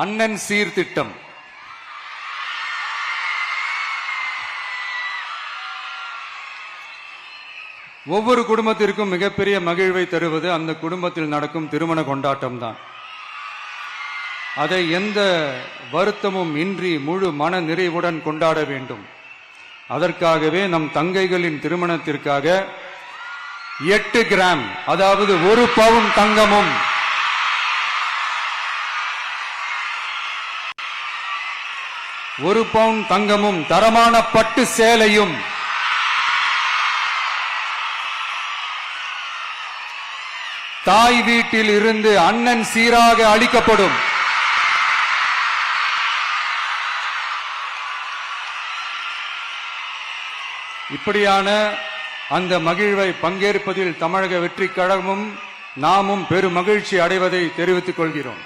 அண்ணன் சீர்திட்டம். ஒவ்வொரு குடும்பத்திற்கும் மிகப்பெரிய மகிழ்வை தருவது அந்த குடும்பத்தில் நடக்கும் திருமண கொண்டாட்டம் தான். அதை எந்த வருத்தமும் இன்றி முழு மன நிறைவுடன் கொண்டாட வேண்டும். அதற்காகவே நம் தங்கைகளின் திருமணத்திற்காக 8 கிராம், அதாவது 1 பவுன் தங்கமும் 1 பவுன் தங்கமும் தரமான பட்டு சேலையும் தாய் வீட்டில் இருந்து அண்ணன் சீராக அளிக்கப்படும். இப்படியான அந்த மகிழ்வை பங்கேற்பதில் தமிழக வெற்றிக் கழகமும் நாமும் பெரும் மகிழ்ச்சி அடைவதை தெரிவித்துக் கொள்கிறோம்.